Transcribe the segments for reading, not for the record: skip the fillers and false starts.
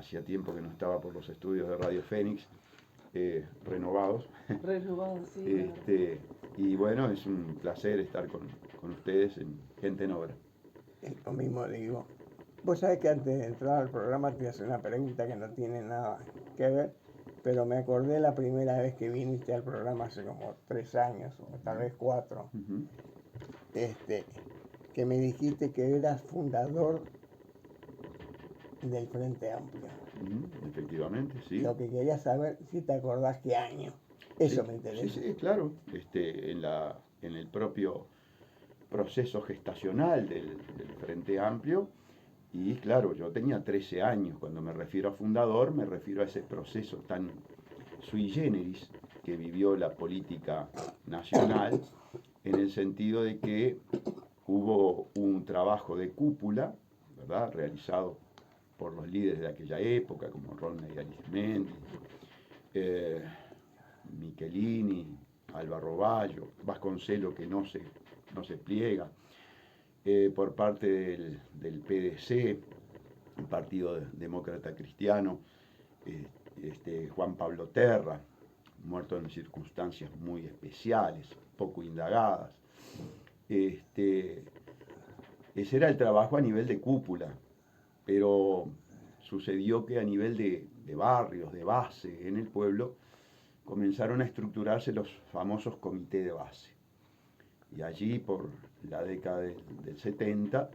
hacía tiempo que no estaba por los estudios de Radio Fénix, renovados. Renovados, sí. Y bueno, es un placer estar con ustedes en Gente en Obra. Lo mismo digo. Vos sabés que antes de entrar al programa te hice una pregunta que no tiene nada que ver, pero me acordé la primera vez que viniste al programa hace como 3 años, o tal vez 4, que me dijiste que eras fundador del Frente Amplio. Efectivamente, sí. Lo que quería saber, si te acordás qué año. Eso sí, me interesa. Sí, claro. En el propio proceso gestacional del Frente Amplio. Y claro, yo tenía 13 años. Cuando me refiero a fundador, me refiero a ese proceso tan sui generis que vivió la política nacional, en el sentido de que hubo un trabajo de cúpula, ¿verdad?, realizado por los líderes de aquella época, como Rodney Arizmendi, Michelini, Álvaro Bayo, Vasconcelo, que no se pliega, por parte del PDC, el Partido Demócrata Cristiano, Juan Pablo Terra, muerto en circunstancias muy especiales, poco indagadas. Ese era el trabajo a nivel de cúpula, pero sucedió que a nivel de barrios, de base en el pueblo, comenzaron a estructurarse los famosos comités de base. Y allí, por la década del 70,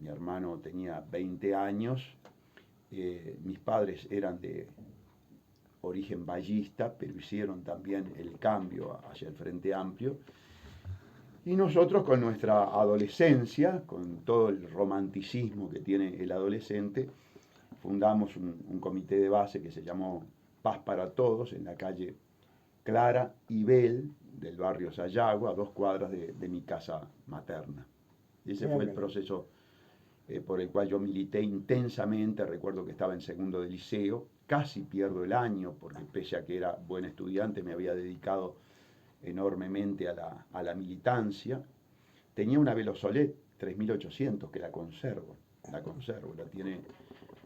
mi hermano tenía 20 años, mis padres eran de origen vallista, pero hicieron también el cambio hacia el Frente Amplio. Y nosotros, con nuestra adolescencia, con todo el romanticismo que tiene el adolescente, fundamos un comité de base que se llamó Paz para Todos, en la calle Clara y Bel, del barrio Sayago, a 2 cuadras de mi casa materna. Y ese fue el proceso por el cual yo milité intensamente. Recuerdo que estaba en segundo de liceo, casi pierdo el año, porque pese a que era buen estudiante, me había dedicado enormemente a la militancia. Tenía una Velosolet 3800 que la conservo, la tiene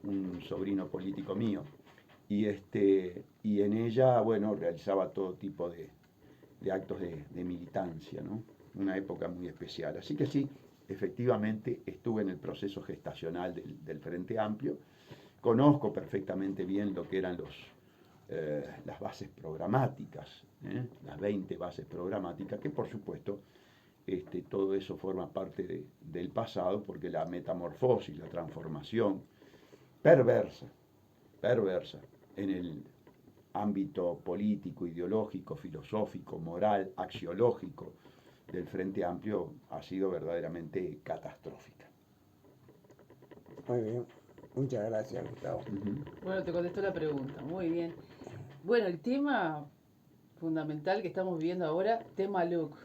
un sobrino político mío. Y en ella, bueno, realizaba todo tipo de actos de militancia, ¿no? Una época muy especial. Así que sí, efectivamente estuve en el proceso gestacional del Frente Amplio. Conozco perfectamente bien lo que eran las bases programáticas, las 20 bases programáticas, que por supuesto todo eso forma parte del pasado, porque la metamorfosis, la transformación perversa en el ámbito político, ideológico, filosófico, moral, axiológico del Frente Amplio ha sido verdaderamente catastrófica. Muy bien, muchas gracias, Gustavo. Bueno, te contestó la pregunta, muy bien. Bueno, el tema fundamental que estamos viviendo ahora, tema look.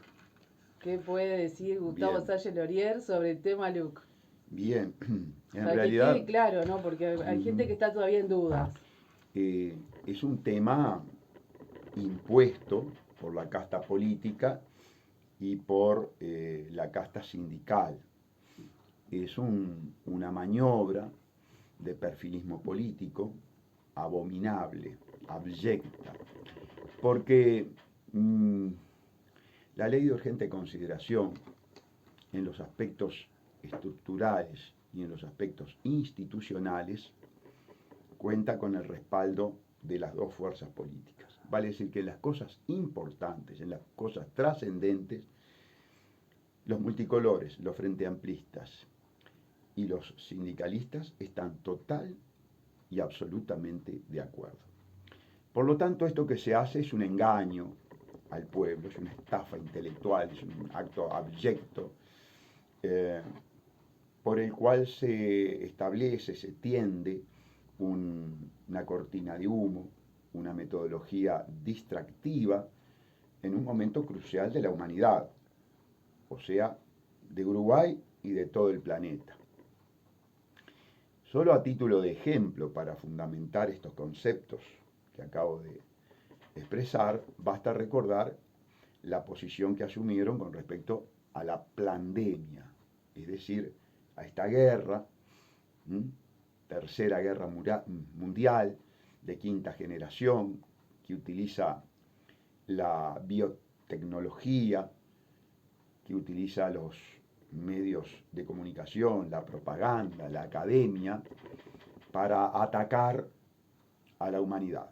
¿Qué puede decir Gustavo Salle Lorier sobre el tema look? Bien, para realidad, que quede claro, ¿no? Porque hay gente que está todavía en dudas. Es un tema impuesto por la casta política y por la casta sindical. Es una maniobra de perfilismo político abominable, abyecta, porque la ley de urgente consideración en los aspectos estructurales y en los aspectos institucionales cuenta con el respaldo de las 2 fuerzas políticas. Vale decir que en las cosas importantes, en las cosas trascendentes, los multicolores, los frenteamplistas y los sindicalistas están total y absolutamente de acuerdo. Por lo tanto, esto que se hace es un engaño al pueblo, es una estafa intelectual, es un acto abyecto, por el cual se establece, se tiende una cortina de humo, una metodología distractiva en un momento crucial de la humanidad, o sea, de Uruguay y de todo el planeta. Solo a título de ejemplo, para fundamentar estos conceptos que acabo de expresar, basta recordar la posición que asumieron con respecto a la pandemia, es decir, a esta guerra tercera guerra mundial, de quinta generación, que utiliza la biotecnología, que utiliza los medios de comunicación, la propaganda, la academia, para atacar a la humanidad.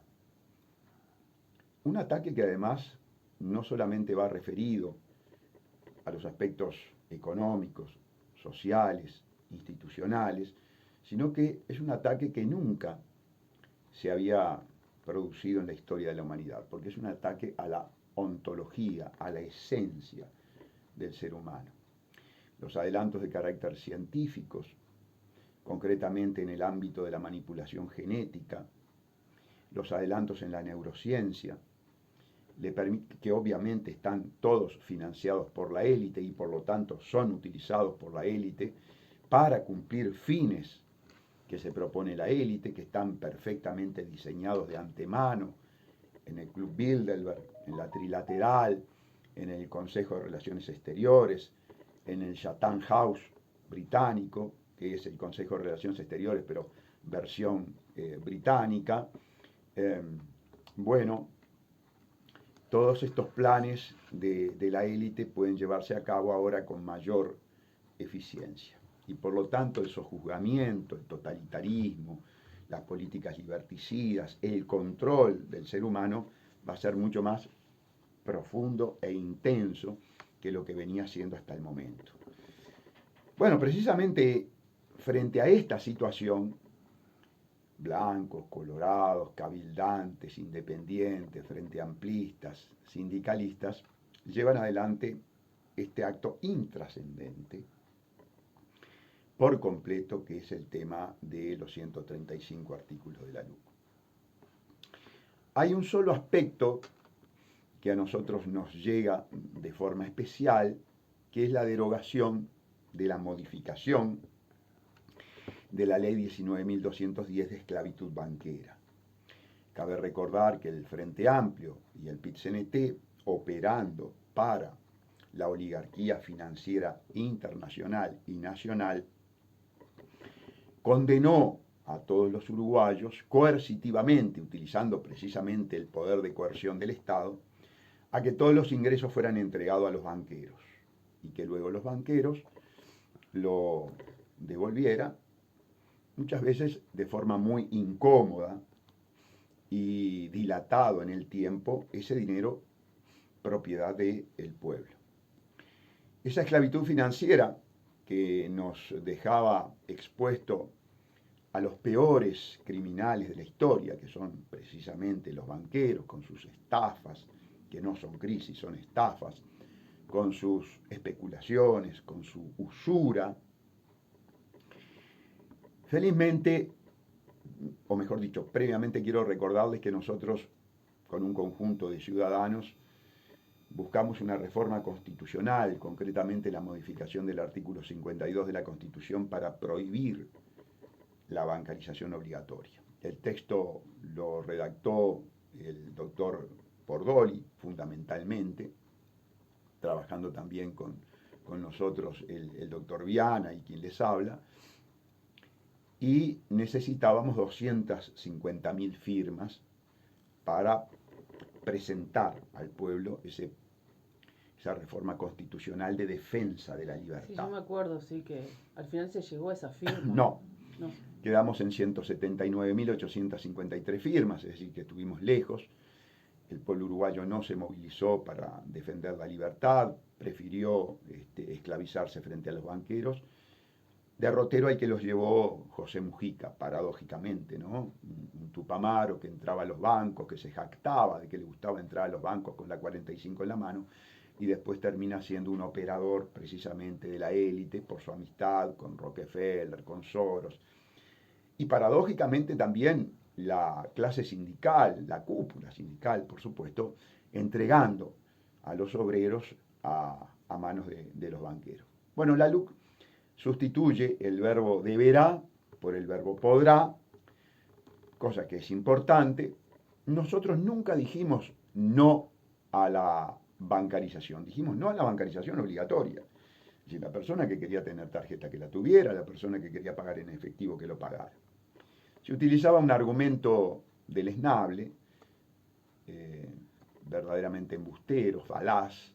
Un ataque que además no solamente va referido a los aspectos económicos, sociales, institucionales, sino que es un ataque que nunca se había producido en la historia de la humanidad, porque es un ataque a la ontología, a la esencia del ser humano. Los adelantos de carácter científicos, concretamente en el ámbito de la manipulación genética, los adelantos en la neurociencia, que obviamente están todos financiados por la élite y por lo tanto son utilizados por la élite para cumplir fines que se propone la élite, que están perfectamente diseñados de antemano en el Club Bilderberg, en la Trilateral, en el Consejo de Relaciones Exteriores, en el Chatham House británico, que es el Consejo de Relaciones Exteriores, pero versión británica. Bueno, todos estos planes de la élite pueden llevarse a cabo ahora con mayor eficiencia. Y por lo tanto el sojuzgamiento, el totalitarismo, las políticas liberticidas, el control del ser humano va a ser mucho más profundo e intenso que lo que venía siendo hasta el momento. Bueno, precisamente frente a esta situación, blancos, colorados, cabildantes, independientes, frente amplistas, sindicalistas, llevan adelante este acto intrascendente por completo, que es el tema de los 135 artículos de la LUC. Hay un solo aspecto que a nosotros nos llega de forma especial, que es la derogación de la modificación de la ley 19.210 de esclavitud banquera. Cabe recordar que el Frente Amplio y el PIT-CNT, operando para la oligarquía financiera internacional y nacional, condenó a todos los uruguayos coercitivamente, utilizando precisamente el poder de coerción del Estado, a que todos los ingresos fueran entregados a los banqueros y que luego los banqueros lo devolvieran, muchas veces de forma muy incómoda y dilatado en el tiempo, ese dinero propiedad del pueblo. Esa esclavitud financiera que nos dejaba expuesto a los peores criminales de la historia, que son precisamente los banqueros, con sus estafas, que no son crisis, son estafas, con sus especulaciones, con su usura. Felizmente, o mejor dicho, previamente quiero recordarles que nosotros, con un conjunto de ciudadanos, buscamos una reforma constitucional, concretamente la modificación del artículo 52 de la Constitución para prohibir la bancarización obligatoria. El texto lo redactó el doctor Pordoli, fundamentalmente, trabajando también con nosotros el doctor Viana y quien les habla, y necesitábamos 250.000 firmas para presentar al pueblo esa reforma constitucional de defensa de la libertad. Sí, yo me acuerdo, sí, que al final se llegó a esa firma. No. Quedamos en 179.853 firmas, es decir, que estuvimos lejos. El pueblo uruguayo no se movilizó para defender la libertad, prefirió esclavizarse frente a los banqueros. Derrotero al que los llevó José Mujica, paradójicamente, ¿no? Un tupamaro que entraba a los bancos, que se jactaba de que le gustaba entrar a los bancos con la 45 en la mano, y después termina siendo un operador precisamente de la élite por su amistad con Rockefeller, con Soros. Y paradójicamente también la clase sindical, la cúpula sindical, por supuesto, entregando a los obreros a manos de los banqueros. Bueno, la LUC sustituye el verbo deberá por el verbo podrá, cosa que es importante. Nosotros nunca dijimos no a la bancarización, dijimos no a la bancarización obligatoria. Es decir, la persona que quería tener tarjeta que la tuviera, la persona que quería pagar en efectivo que lo pagara. se utilizaba un argumento deleznable, verdaderamente embustero, falaz,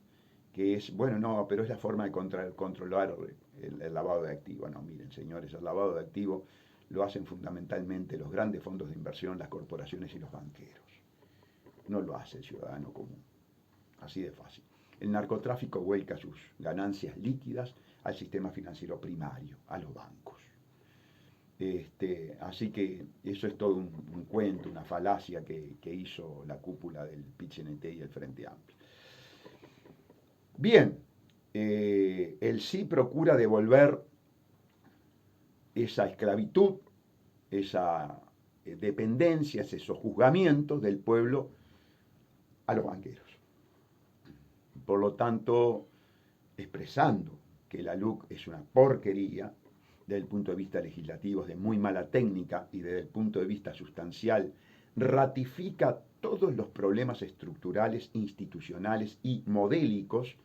que es, bueno, no, pero es la forma de controlar el lavado de activos. No, miren, señores, el lavado de activos lo hacen fundamentalmente los grandes fondos de inversión, las corporaciones y los banqueros. No lo hace el ciudadano común. Así de fácil. El narcotráfico vuelca sus ganancias líquidas al sistema financiero primario, a los bancos. Así que eso es todo un cuento, una falacia que hizo la cúpula del PIT-CNT y el Frente Amplio. Bien, el sí procura devolver esa esclavitud, esa dependencia, esos sojuzgamientos del pueblo a los banqueros. Por lo tanto, expresando que la LUC es una porquería, desde el punto de vista legislativo, es de muy mala técnica y desde el punto de vista sustancial, ratifica todos los problemas estructurales, institucionales y modélicos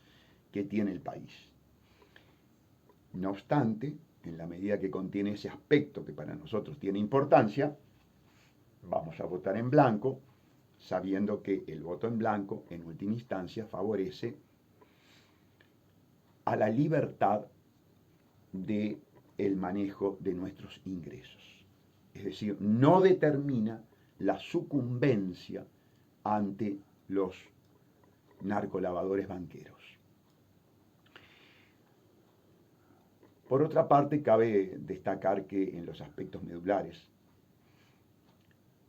que tiene el país. No obstante, en la medida que contiene ese aspecto que para nosotros tiene importancia, vamos a votar en blanco, sabiendo que el voto en blanco, en última instancia, favorece a la libertad del manejo de nuestros ingresos. Es decir, no determina la sucumbencia ante los narcolavadores banqueros. Por otra parte, cabe destacar que en los aspectos medulares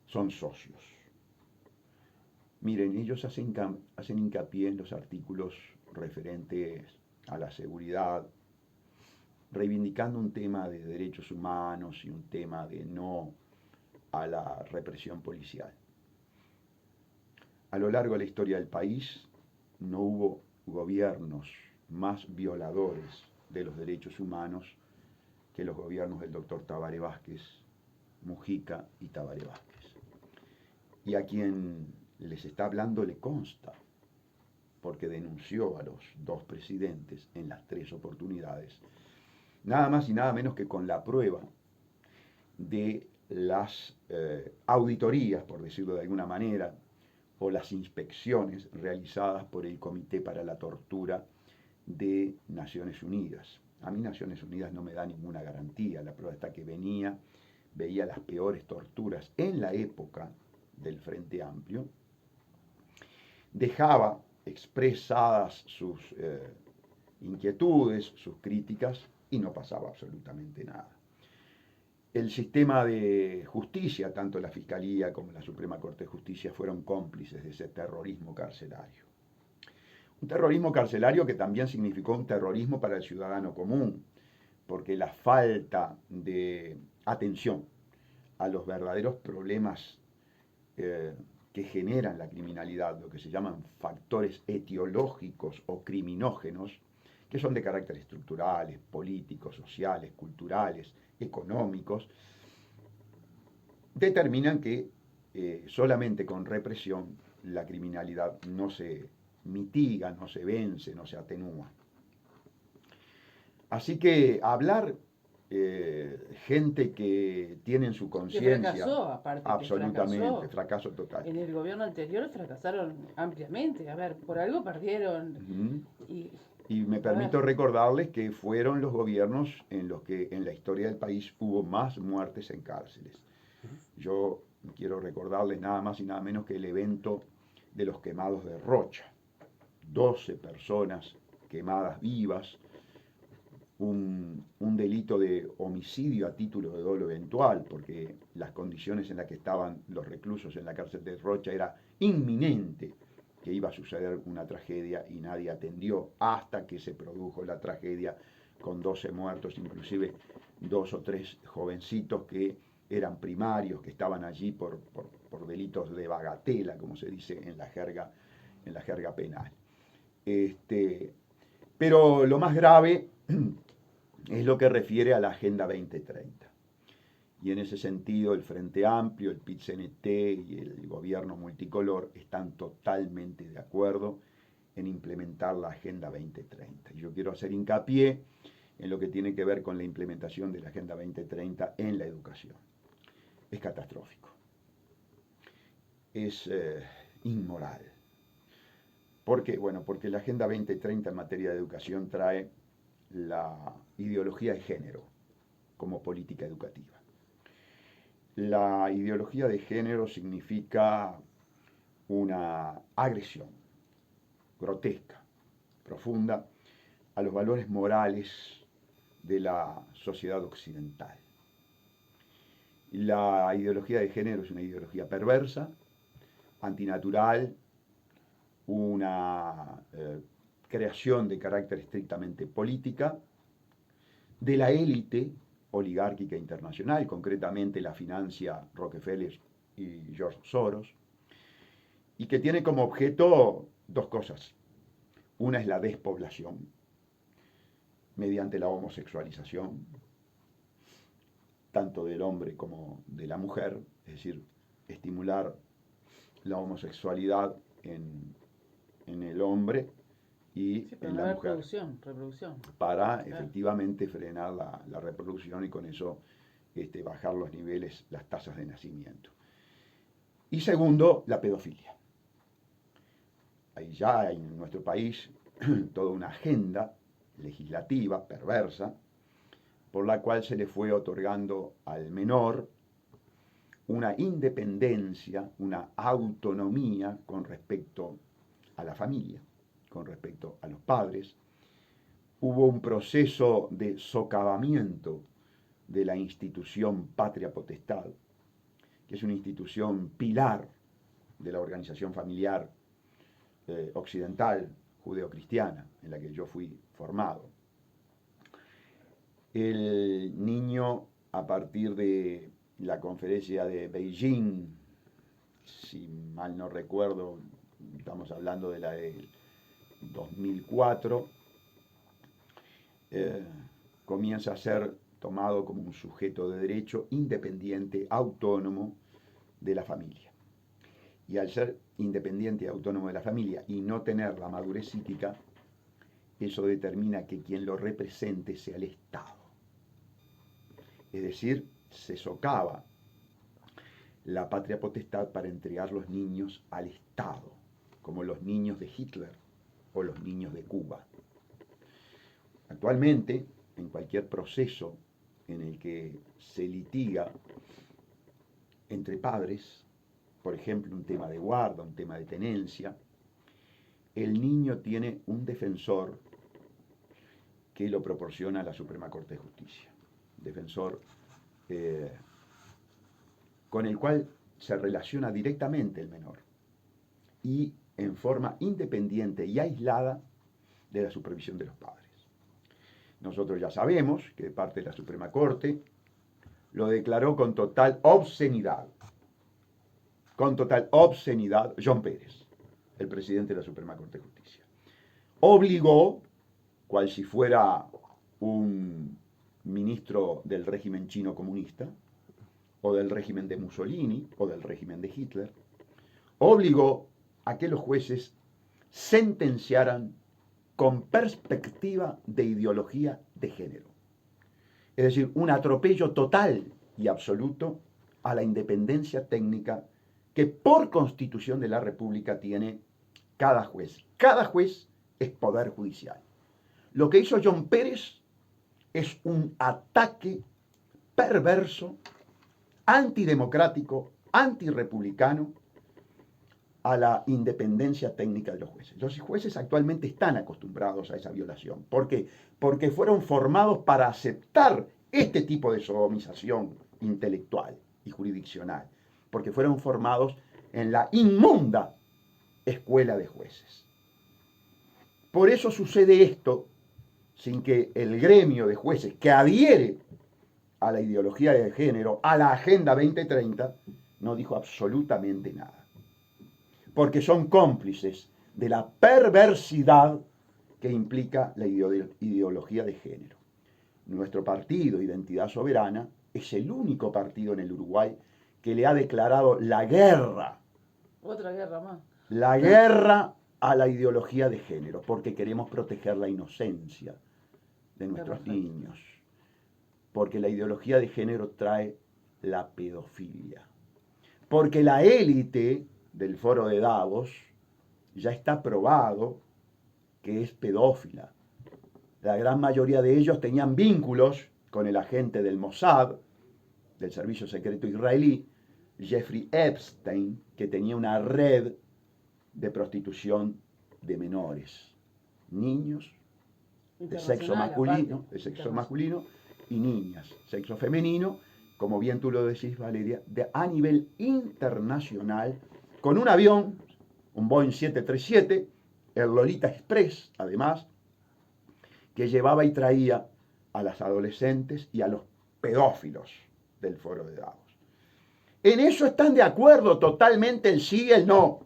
son socios. Miren, ellos hacen hincapié en los artículos referentes a la seguridad, reivindicando un tema de derechos humanos y un tema de no a la represión policial. A lo largo de la historia del país no hubo gobiernos más violadores de los derechos humanos que los gobiernos del doctor Tabaré Vázquez, Mujica y Tabaré Vázquez. Y a quien les está hablando le consta, porque denunció a los dos presidentes en las 3 oportunidades, nada más y nada menos que con la prueba de las auditorías, por decirlo de alguna manera, o las inspecciones realizadas por el Comité para la Tortura de Naciones Unidas. A mí Naciones Unidas no me da ninguna garantía, la prueba está que veía las peores torturas en la época del Frente Amplio, dejaba expresadas sus inquietudes, sus críticas, y no pasaba absolutamente nada. El sistema de justicia, tanto la Fiscalía como la Suprema Corte de Justicia, fueron cómplices de ese terrorismo carcelario. Un terrorismo carcelario que también significó un terrorismo para el ciudadano común, porque la falta de atención a los verdaderos problemas que generan la criminalidad, lo que se llaman factores etiológicos o criminógenos, que son de carácter estructurales, políticos, sociales, culturales, económicos, determinan que solamente con represión la criminalidad no se mitiga, no se vence, no se atenúa. Así que hablar gente que tiene en su conciencia... Que fracasó, aparte. Absolutamente, fracaso total. En el gobierno anterior fracasaron ampliamente. A ver, por algo perdieron. Y me permito recordarles que fueron los gobiernos en los que en la historia del país hubo más muertes en cárceles. Yo quiero recordarles nada más y nada menos que el evento de los quemados de Rocha. 12 personas quemadas vivas, un delito de homicidio a título de dolo eventual, porque las condiciones en las que estaban los reclusos en la cárcel de Rocha era inminente que iba a suceder una tragedia y nadie atendió hasta que se produjo la tragedia con 12 muertos, inclusive 2 o 3 jovencitos que eran primarios, que estaban allí por delitos de bagatela, como se dice en la jerga penal. Pero lo más grave es lo que refiere a la Agenda 2030. Y en ese sentido el Frente Amplio, el PIT-CNT y el gobierno multicolor están totalmente de acuerdo en implementar la Agenda 2030. Yo quiero hacer hincapié en lo que tiene que ver con la implementación de la Agenda 2030 en la educación. es catastrófico, es inmoral. ¿Por qué? Bueno, porque la Agenda 2030 en materia de educación trae la ideología de género como política educativa. La ideología de género significa una agresión grotesca, profunda, a los valores morales de la sociedad occidental. La ideología de género es una ideología perversa, antinatural, una creación de carácter estrictamente política, de la élite oligárquica internacional, concretamente la financia Rockefeller y George Soros, y que tiene como objeto dos cosas. Una es la despoblación, mediante la homosexualización, tanto del hombre como de la mujer, es decir, estimular la homosexualidad en el hombre y Sí, para en no la haber mujer, reproducción. para Claro. efectivamente frenar la reproducción y con eso bajar los niveles, las tasas de nacimiento. Y segundo, la pedofilia. Ahí ya hay en nuestro país toda una agenda legislativa perversa por la cual se le fue otorgando al menor una independencia, una autonomía con respecto a la familia, con respecto a los padres. Hubo un proceso de socavamiento de la institución Patria Potestad, que es una institución pilar de la organización familiar occidental, judeocristiana, en la que yo fui formado. El niño, a partir de la conferencia de Beijing, si mal no recuerdo, estamos hablando de la del 2004, comienza a ser tomado como un sujeto de derecho independiente, autónomo de la familia. Y al ser independiente y autónomo de la familia y no tener la madurez psíquica, eso determina que quien lo represente sea el Estado. Es decir, se socava la patria potestad para entregar los niños al Estado, como los niños de Hitler o los niños de Cuba. Actualmente, en cualquier proceso en el que se litiga entre padres, por ejemplo, un tema de guarda, un tema de tenencia, el niño tiene un defensor que lo proporciona la Suprema Corte de Justicia. Defensor con el cual se relaciona directamente el menor y en forma independiente y aislada de la supervisión de los padres. Nosotros ya sabemos que de parte de la Suprema Corte lo declaró con total obscenidad John Pérez, el presidente de la Suprema Corte de Justicia. Obligó, cual si fuera un ministro del régimen chino comunista, o del régimen de Mussolini, o del régimen de Hitler, obligó a que los jueces sentenciaran con perspectiva de ideología de género. Es decir, un atropello total y absoluto a la independencia técnica que por constitución de la República tiene cada juez. Cada juez es poder judicial. Lo que hizo John Pérez es un ataque perverso, antidemocrático, antirrepublicano a la independencia técnica de los jueces. Los jueces actualmente están acostumbrados a esa violación. ¿Por qué? Porque fueron formados para aceptar este tipo de sodomización intelectual y jurisdiccional. Porque fueron formados en la inmunda escuela de jueces. Por eso sucede esto sin que el gremio de jueces que adhiere a la ideología de género, a la Agenda 2030, no dijo absolutamente nada. Porque son cómplices de la perversidad que implica la ideología de género. Nuestro partido, Identidad Soberana, es el único partido en el Uruguay que le ha declarado la guerra. Otra guerra más. La guerra a la ideología de género, porque queremos proteger la inocencia de nuestros niños. Porque la ideología de género trae la pedofilia. Porque la élite del foro de Davos ya está probado que es pedófila. La gran mayoría de ellos tenían vínculos con el agente del Mossad, del servicio secreto israelí, Jeffrey Epstein, que tenía una red de prostitución de menores, niños de sexo masculino y niñas, sexo femenino, como bien tú lo decís, Valeria, a nivel internacional, con un avión, un Boeing 737, el Lolita Express, además, que llevaba y traía a las adolescentes y a los pedófilos del foro de Davos. En eso están de acuerdo totalmente el sí y el no.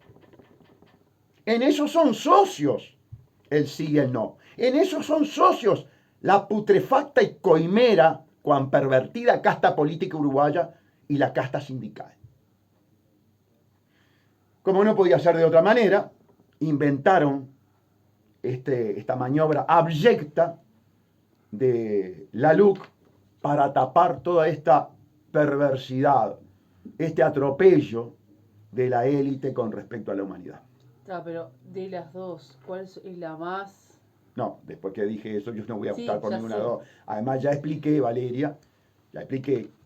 En eso son socios el sí y el no. En eso son socios la putrefacta y coimera, cuan pervertida casta política uruguaya y la casta sindical. Como no podía ser de otra manera, inventaron esta maniobra abyecta de la LUC para tapar toda esta perversidad, este atropello de la élite con respecto a la humanidad. Ah, pero de las dos, ¿cuál es la más? No, después que dije eso, yo no voy a Sí, optar por ya ninguna sé. de las dos. Además, ya expliqué, Valeria,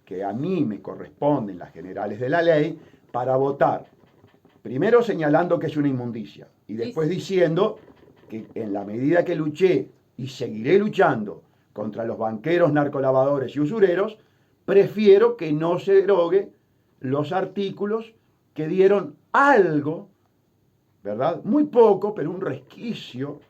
que a mí me corresponden las generales de la ley para votar. Primero señalando que es una inmundicia y después Sí. diciendo que en la medida que luché y seguiré luchando contra los banqueros, narcolavadores y usureros, prefiero que no se derogue los artículos que dieron algo, ¿verdad? Muy poco, pero un resquicio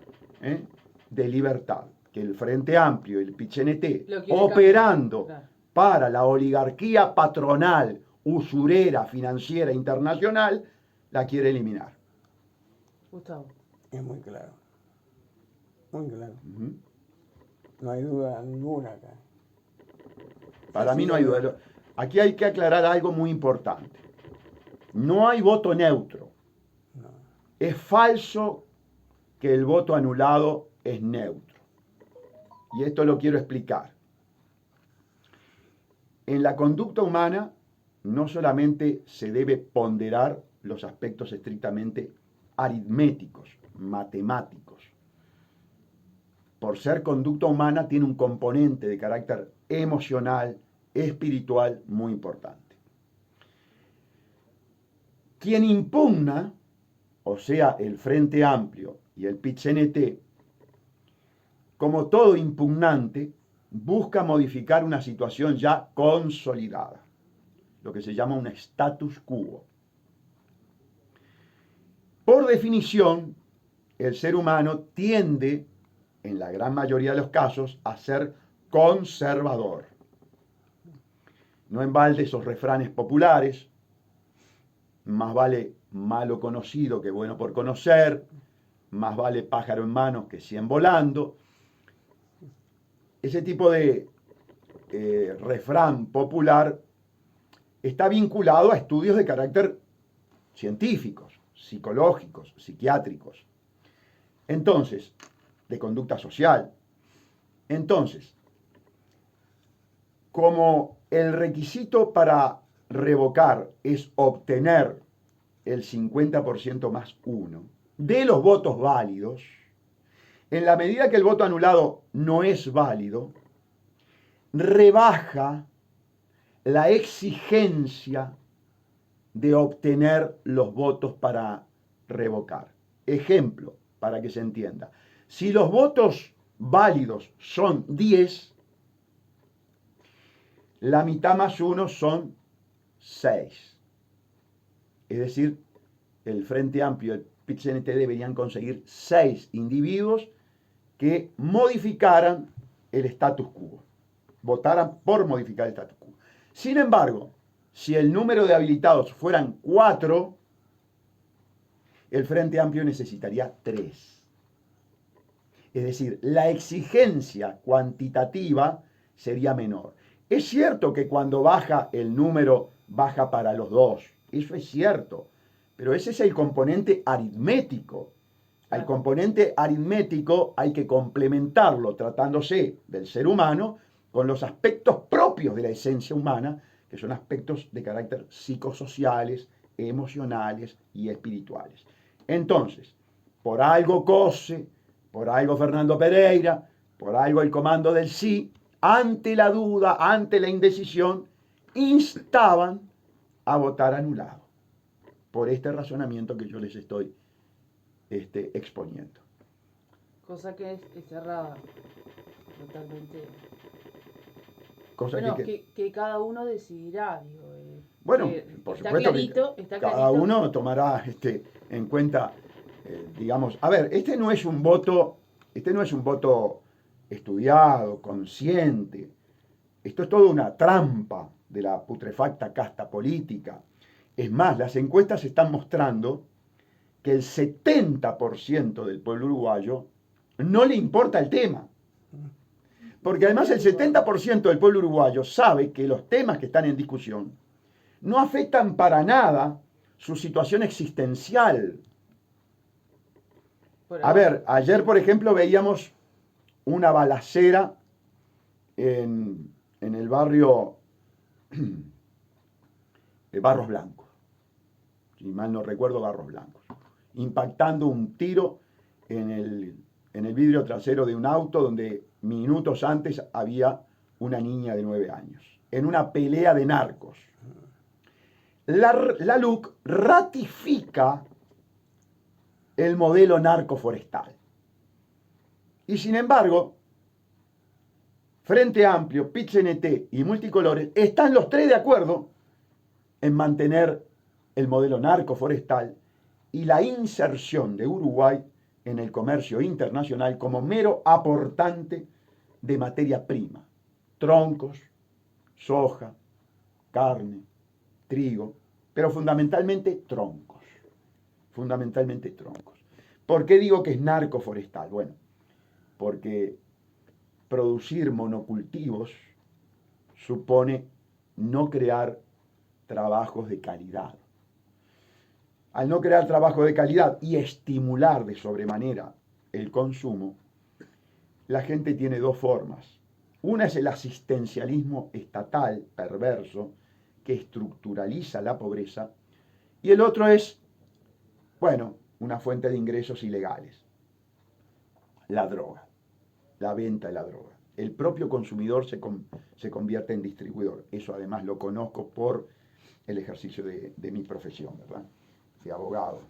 de libertad, que el Frente Amplio y el PIT-CNT, operando cambiar. Claro. para la oligarquía patronal, usurera, financiera, internacional, la quiere eliminar. Gustavo. Es muy claro. Muy claro. Uh-huh. No hay duda ninguna acá. Para mí no hay duda. Aquí hay que aclarar algo muy importante. No hay voto neutro. No. Es falso que el voto anulado es neutro. Y esto lo quiero explicar. En la conducta humana no solamente se debe ponderar los aspectos estrictamente aritméticos, matemáticos. Por ser conducta humana tiene un componente de carácter emocional, espiritual muy importante. Quien impugna, o sea, el Frente Amplio y el PIT-CNT, como todo impugnante, busca modificar una situación ya consolidada, lo que se llama un status quo. Por definición, el ser humano tiende, en la gran mayoría de los casos, a ser conservador. No en balde esos refranes populares, más vale malo conocido que bueno por conocer, más vale pájaro en mano que 100 volando. Ese tipo de refrán popular está vinculado a estudios de carácter científicos, psicológicos, psiquiátricos. Entonces, de conducta social. Entonces, como el requisito para revocar es obtener el 50% más 1 de los votos válidos, en la medida que el voto anulado no es válido, rebaja la exigencia de obtener los votos para revocar. Ejemplo, para que se entienda. Si los votos válidos son 10, la mitad más 1 son 6. Es decir, el Frente Amplio y el PIT-CNT deberían conseguir 6 individuos que modificaran el status quo, votaran por modificar el status quo. Sin embargo, si el número de habilitados fueran 4, el Frente Amplio necesitaría 3. Es decir, la exigencia cuantitativa sería menor. Es cierto que cuando baja el número, baja para los 2. Eso es cierto. Pero ese es el componente aritmético. Al componente aritmético hay que complementarlo, tratándose del ser humano, con los aspectos propios de la esencia humana, que son aspectos de carácter psicosociales, emocionales y espirituales. Entonces, por algo COSE, por algo Fernando Pereira, por algo el comando del sí, ante la duda, ante la indecisión, instaban a votar anulado, por este razonamiento que yo les estoy exponiendo. Cosa que es cerrada, totalmente. Cosa Bueno, que cada uno decidirá, digo. Bueno, por está supuesto clarito, que está cada clarito. uno tomará en cuenta, digamos, a ver, este no es un voto estudiado, consciente. Esto es toda una trampa de la putrefacta casta política. Es más, las encuestas están mostrando que el 70% del pueblo uruguayo no le importa el tema. Porque además el 70% del pueblo uruguayo sabe que los temas que están en discusión no afectan para nada su situación existencial. A ver, ayer por ejemplo veíamos una balacera en el barrio de Barros Blancos, si mal no recuerdo, Barros Blancos, impactando un tiro en el vidrio trasero de un auto donde minutos antes había una niña de 9 años, en una pelea de narcos. La LUC ratifica el modelo narcoforestal. Y sin embargo, Frente Amplio, PIT-CNT y Multicolores están los tres de acuerdo en mantener el modelo narcoforestal y la inserción de Uruguay en el comercio internacional como mero aportante de materia prima, troncos, soja, carne, trigo, pero fundamentalmente troncos. Fundamentalmente troncos. ¿Por qué digo que es narcoforestal? Bueno, porque producir monocultivos supone no crear trabajos de calidad. Al no crear trabajos de calidad y estimular de sobremanera el consumo, la gente tiene dos formas. Una es el asistencialismo estatal perverso que estructuraliza la pobreza, y el otro es, bueno, una fuente de ingresos ilegales, la droga, la venta de la droga. El propio consumidor se convierte en distribuidor. Eso además lo conozco por el ejercicio de mi profesión, ¿verdad? De abogado.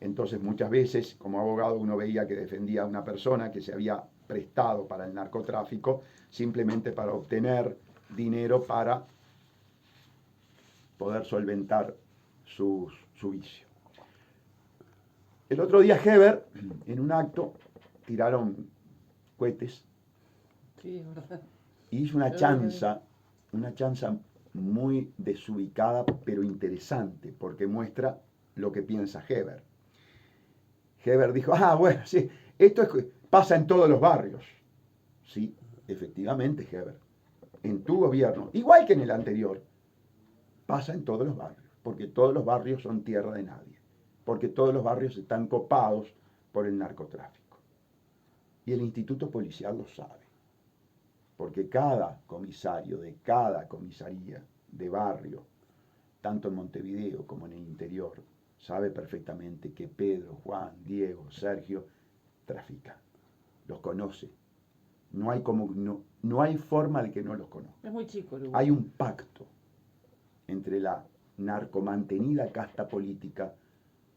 Entonces muchas veces como abogado uno veía que defendía a una persona que se había prestado para el narcotráfico simplemente para obtener dinero para poder solventar su vicio. El otro día Heber, en un acto, tiraron cohetes. Sí, es verdad. Y hizo una chanza muy desubicada, pero interesante, porque muestra lo que piensa Heber. Heber dijo, bueno, sí, pasa en todos los barrios. Sí, efectivamente, Heber, en tu gobierno, igual que en el anterior, pasa en todos los barrios, porque todos los barrios son tierra de nadie, porque todos los barrios están copados por el narcotráfico. Y el Instituto Policial lo sabe, porque cada comisario de cada comisaría de barrio, tanto en Montevideo como en el interior, sabe perfectamente que Pedro, Juan, Diego, Sergio trafican. Los conoce. No hay forma de que no los conozca. Es muy chico el Uruguay. Hay un pacto entre la narcomantenida casta política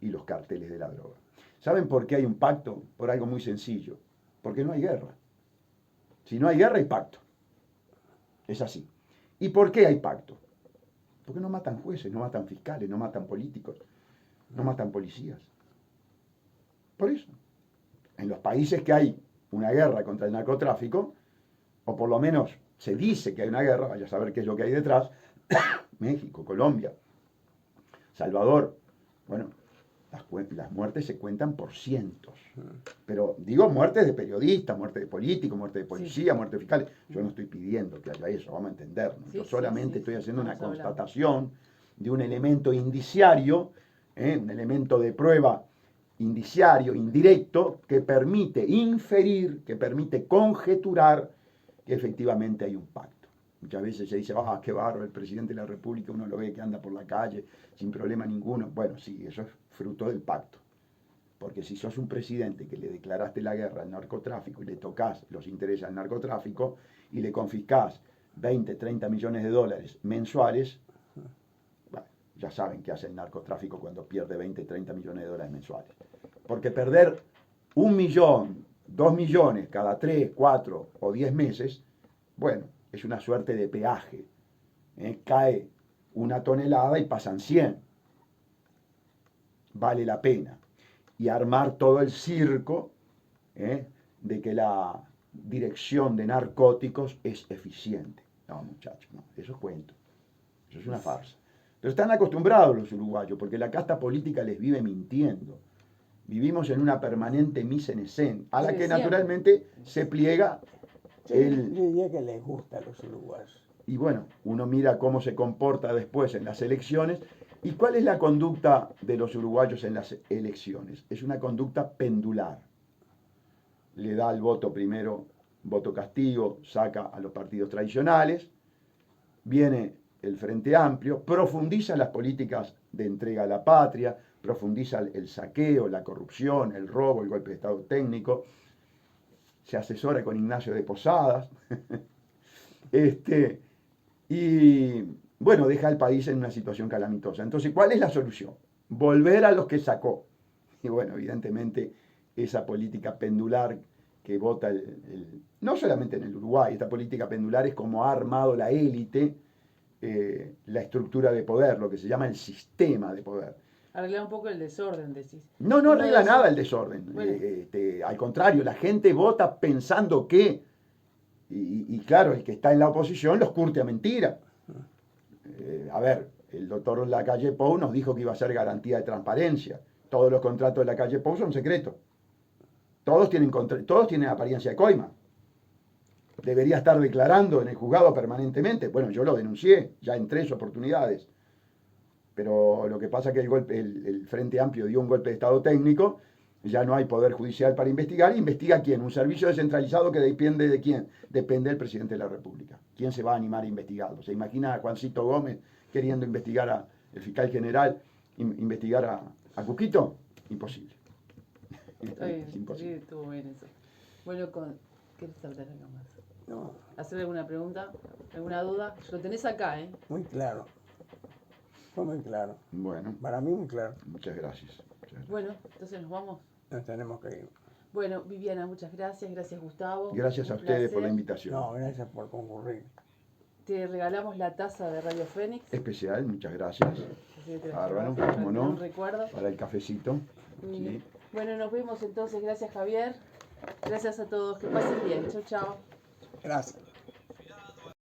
y los carteles de la droga. ¿Saben por qué hay un pacto? Por algo muy sencillo. Porque no hay guerra. Si no hay guerra, hay pacto. Es así. ¿Y por qué hay pacto? Porque no matan jueces, no matan fiscales, no matan políticos, no matan policías. Por eso. En los países que hay una guerra contra el narcotráfico, o por lo menos se dice que hay una guerra, vaya a saber qué es lo que hay detrás, México, Colombia, Salvador, bueno, las muertes se cuentan por cientos. Pero digo muertes de periodistas, muertes de políticos, muertes de policía, muertes de fiscales. Yo no estoy pidiendo que haya eso, vamos a entendernos. Yo solamente estoy haciendo una constatación de un elemento indiciario, un elemento de prueba indiciario, indirecto, que permite inferir, que permite conjeturar que efectivamente hay un pacto. Muchas veces se dice, ah, qué bárbaro, el presidente de la República, uno lo ve que anda por la calle sin problema ninguno. Bueno, sí, eso es fruto del pacto. Porque si sos un presidente que le declaraste la guerra al narcotráfico y le tocas los intereses al narcotráfico y le confiscás 20, 30 millones de dólares mensuales, bueno, ya saben qué hace el narcotráfico cuando pierde 20, 30 millones de dólares mensuales. Porque perder 1 millón, 2 millones cada 3, 4 o 10 meses, bueno, es una suerte de peaje. Cae 1 tonelada y pasan 100. Vale la pena. Y armar todo el circo de que la dirección de narcóticos es eficiente. No, muchachos, no, eso es cuento. Eso es una farsa. Pero están acostumbrados los uruguayos, porque la casta política les vive mintiendo. Vivimos en una permanente mise en scène, a la que naturalmente se pliega Yo diría que les gusta a los uruguayos. Y bueno, uno mira cómo se comporta después en las elecciones. ¿Y cuál es la conducta de los uruguayos en las elecciones? Es una conducta pendular. Le da el voto primero, voto castigo, saca a los partidos tradicionales, viene el Frente Amplio, profundiza las políticas de entrega a la patria, profundiza el saqueo, la corrupción, el robo, el golpe de Estado técnico, se asesora con Ignacio de Posadas, y bueno, deja al país en una situación calamitosa. Entonces, ¿cuál es la solución? Volver a los que sacó. Y bueno, evidentemente esa política pendular que vota no solamente en el Uruguay, esta política pendular es como ha armado la élite, la estructura de poder, lo que se llama el sistema de poder. Arregla un poco el desorden, decís. No arregla nada el desorden. Bueno. Al contrario, la gente vota pensando que, y claro, el que está en la oposición los curte a mentira. A ver, el doctor Lacalle Pou nos dijo que iba a ser garantía de transparencia. Todos los contratos de Lacalle Pou son secretos. Todos tienen apariencia de coima. Debería estar declarando en el juzgado permanentemente. Bueno, yo lo denuncié ya en 3 oportunidades. Pero lo que pasa es que el Frente Amplio dio un golpe de Estado técnico, ya no hay poder judicial para investigar. ¿Investiga quién? Un servicio descentralizado que depende de quién. Depende del presidente de la República. ¿Quién se va a animar a investigarlo? ¿Se imagina a Juancito Gómez queriendo investigar al fiscal general, investigar a Cuquito? Imposible. Está bien, Es imposible. sí, estuvo bien eso. Bueno, ¿quieres saltar acá más? No, ¿Hacer alguna pregunta? ¿Alguna duda? Lo tenés acá, ¿eh? muy claro. Fue muy claro. Bueno, Para mí muy claro. muchas gracias. Bueno, entonces nos vamos. Nos tenemos que ir. Bueno, Viviana, muchas gracias. Gracias, Gustavo. Gracias a Un ustedes por la placer. invitación. No, gracias por concurrir. Te regalamos la taza de Radio Fénix. Especial, muchas gracias. Así que te la Bárbaro, llevas cómo para no. un recuerdo. Para el cafecito. Sí. Bueno, nos vemos entonces. Gracias, Javier. Gracias a todos. Que pasen bien. Chau, chau. Gracias.